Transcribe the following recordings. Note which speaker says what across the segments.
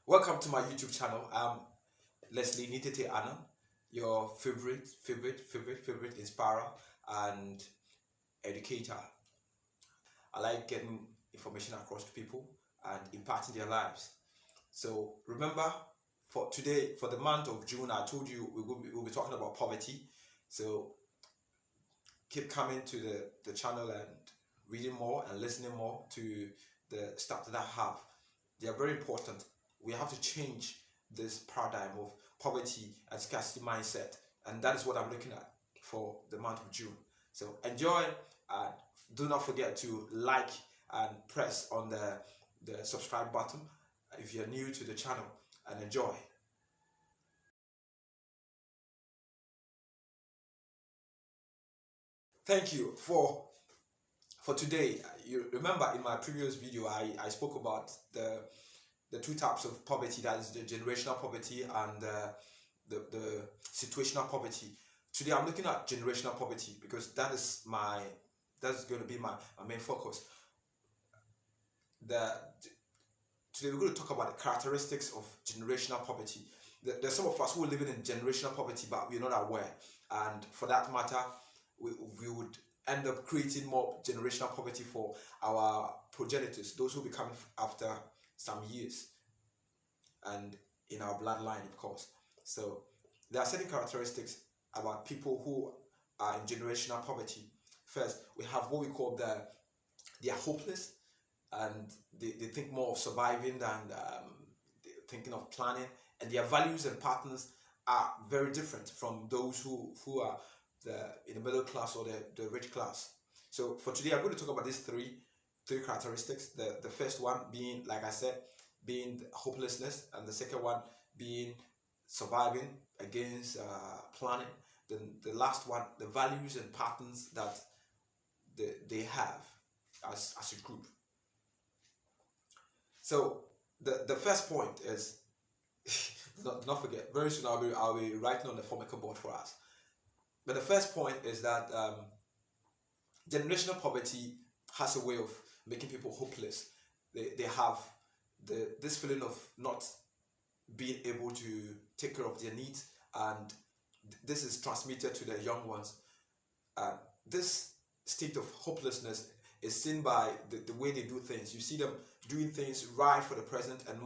Speaker 1: Welcome to my YouTube channel. I'm Leslie Nitete Anna, your favorite inspirer and educator. I like getting information across to people and impacting their lives. So remember, for today, for the month of June, I told you we'll be talking about poverty. So keep coming to the channel and reading more and listening more to the stuff that I have. They are very important. We have to change this paradigm of poverty and scarcity mindset, and that is what I'm looking at for the month of June. So enjoy, and do not forget to like and press on the subscribe button if you're new to the channel, and enjoy. Thank you for today. You remember in my previous video I spoke about the two types of poverty, that is the generational poverty and the situational poverty. Today I'm looking at generational poverty because that's going to be my main focus. The Today we're going to talk about the characteristics of generational poverty. There's some of us who are living in generational poverty but we're not aware, and for that matter we would end up creating more generational poverty for our progenitors, those who will be coming after some years, and in our bloodline, of course. So there are certain characteristics about people who are in generational poverty. First, we have what we call they are hopeless, and they think more of surviving than thinking of planning, and their values and patterns are very different from those who are in the middle class or the rich class. So for today, I'm going to talk about these three characteristics. The first one being, like I said, being hopelessness, and the second one being surviving against planning. Then the last one, the values and patterns that they have as a group. So the first point is not forget. Very soon I'll be writing on the formica board for us. But the first point is that generational poverty has a way of making people hopeless. They have this feeling of not being able to take care of their needs, and this is transmitted to the young ones. This state of hopelessness is seen by the way they do things. You see them doing things right for the present and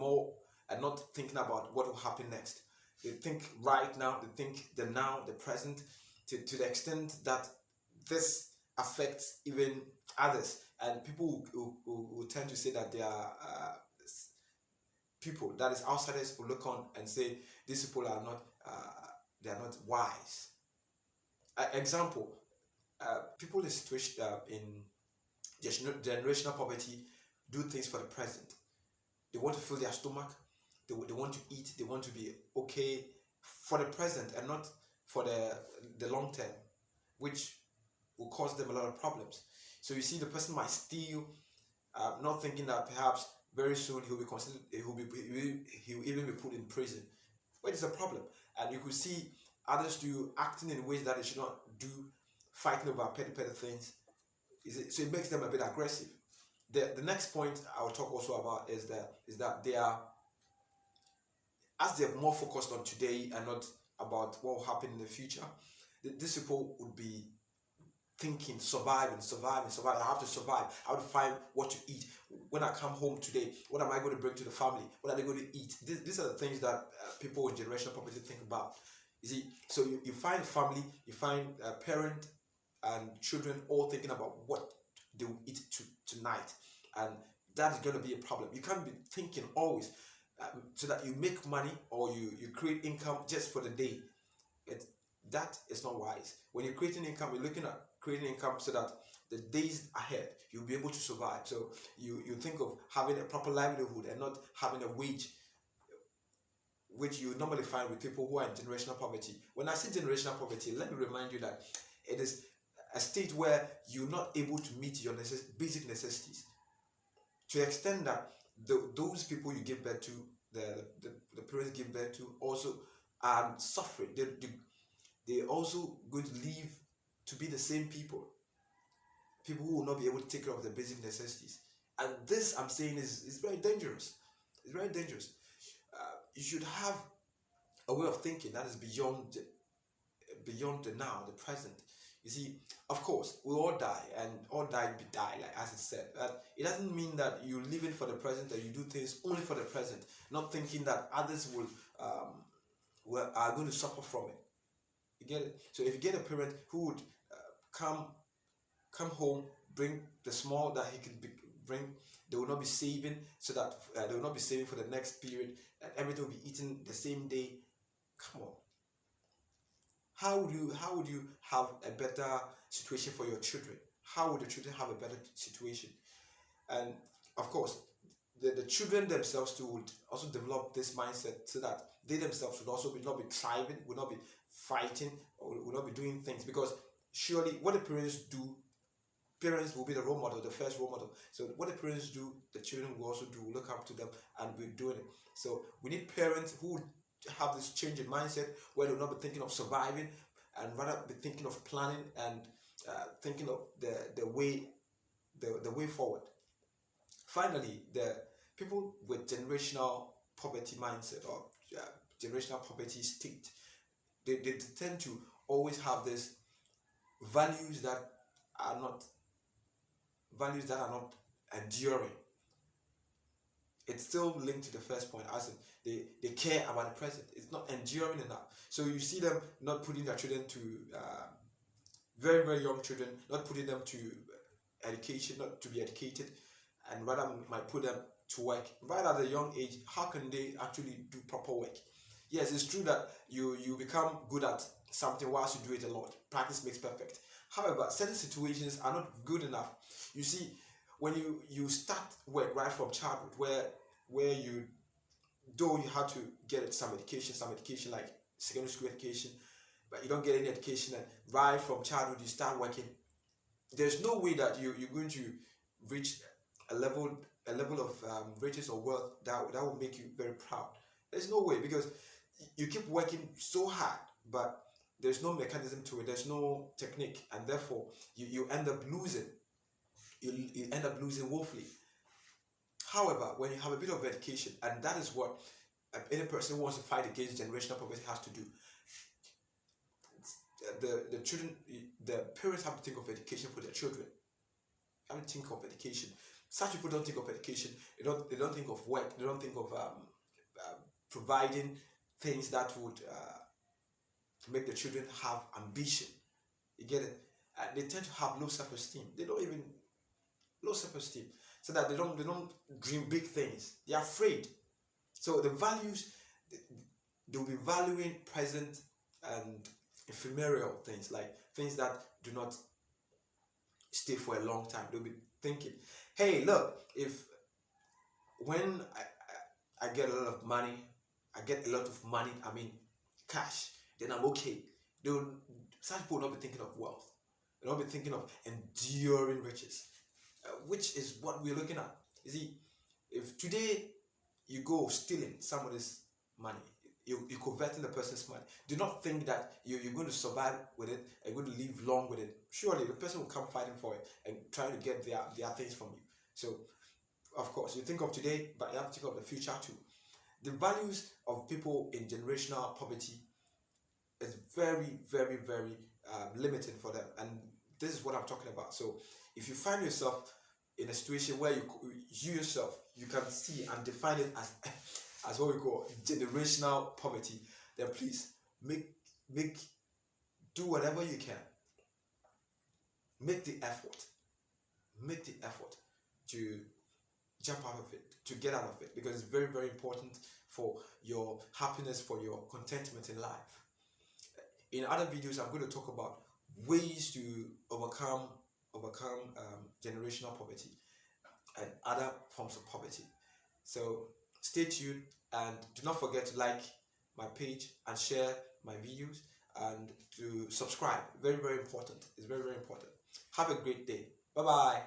Speaker 1: not thinking about what will happen next. They think right now, they think the now, the present, to the extent that this affects even others. And people who tend to say that they are people, that is outsiders, will look on and say these people are not they are not wise. Example, people in situation in generational poverty do things for the present. They want to fill their stomach, they want to eat, they want to be okay for the present and not for the long term, which will cause them a lot of problems. So you see, the person might steal, not thinking that perhaps very soon he'll be considered, he'll even be put in prison, which is a problem. And you could see others do acting in ways that they should not do, fighting over petty things. So it makes them a bit aggressive. The next point I will talk also about is that they are, as they're more focused on today and not about what will happen in the future, these people would be thinking surviving. I have to survive. I have to find what to eat. When I come home today, what am I going to bring to the family? What are they going to eat? These are the things that people in generational poverty think about. You see, so you find family, you find a parent and children all thinking about what they will eat tonight, and that is going to be a problem. You can't be thinking always so that you make money or you create income just for the day. It, that is not wise. When you're creating income, you're looking at creating income so that the days ahead you'll be able to survive. So you think of having a proper livelihood and not having a wage, which you normally find with people who are in generational poverty. When I say generational poverty, let me remind you that it is a state where you're not able to meet your basic necessities, to the extent that those people you give birth to, the parents give birth to, also are suffering. They also going to live to be the same people who will not be able to take care of the basic necessities. And this, I'm saying, is very dangerous. It's very dangerous. you should have a way of thinking that is beyond the now, the present. You see, of course, we all die, and all die be die, like as it said. But it doesn't mean that you live in for the present, that you do things only for the present, not thinking that others are going to suffer from it. You get it? So if you get a parent who would come home, bring the small that he could bring, they will not be saving, so that they will not be saving for the next period, and everything will be eaten the same day. Come on. How would you have a better situation for your children? How would the children have a better situation? And of course, the children themselves too would also develop this mindset, so that they themselves would also not be thriving, would not be fighting, or would not be doing things, because surely what the parents do, parents will be the role model, the first role model. So what the parents do, the children will also do, look up to them, and be doing it. So we need parents who have this change in mindset, where they'll not be thinking of surviving, and rather be thinking of planning, and thinking of the way forward. Finally, the people with generational poverty mindset, or generational poverty state, they tend to always have this values that are not enduring. It's still linked to the first point, as they care about the present. It's not enduring enough. So you see them not putting their children to very, very young children, not putting them to education, not to be educated, and rather might put them to work right at a young age. How can they actually do proper work? Yes, it's true that you become good at something once you do it a lot. Practice makes perfect. However, certain situations are not good enough. You see, when you start work right from childhood, where you, though you had to get some education like secondary school education, but you don't get any education, and right from childhood you start working, there's no way that you're going to reach a level of riches or wealth that will make you very proud. There's no way, because you keep working so hard, but there's no mechanism to it, there's no technique, and therefore you end up losing. You end up losing woefully. However, when you have a bit of education, and that is what any person who wants to fight against generational poverty has to do, the children, the parents have to think of education for their children. They have to think of education. Such people don't think of education. They don't think of work. They don't think of providing things that would make the children have ambition. You get it? They tend to have low self-esteem. They don't even low self-esteem, so that they don't dream big things. They're afraid. So the values, they'll be valuing present and ephemeral things, like things that do not stay for a long time. They'll be thinking, hey, look, if when I get a lot of money, I mean cash, then I'm okay. Such people will not be thinking of wealth. They'll not be thinking of enduring riches, which is what we're looking at. You see, if today you go stealing somebody's money, you're converting the person's money, do not think that you're going to survive with it and you're going to live long with it. Surely the person will come fighting for it and trying to get their things from you. So, of course, you think of today, but you have to think of the future too. The values of people in generational poverty is very, very, very limited for them. And this is what I'm talking about. So, if you find yourself in a situation where you yourself, you can see and define it as what we call generational poverty, then please do whatever you can. Make the effort to jump out of it, to get out of it, because it's very, very important for your happiness, for your contentment in life. In other videos, I'm going to talk about ways to overcome generational poverty and other forms of poverty. So stay tuned, and do not forget to like my page and share my videos, and to subscribe. Very, very important. It's very, very important. Have a great day. Bye bye.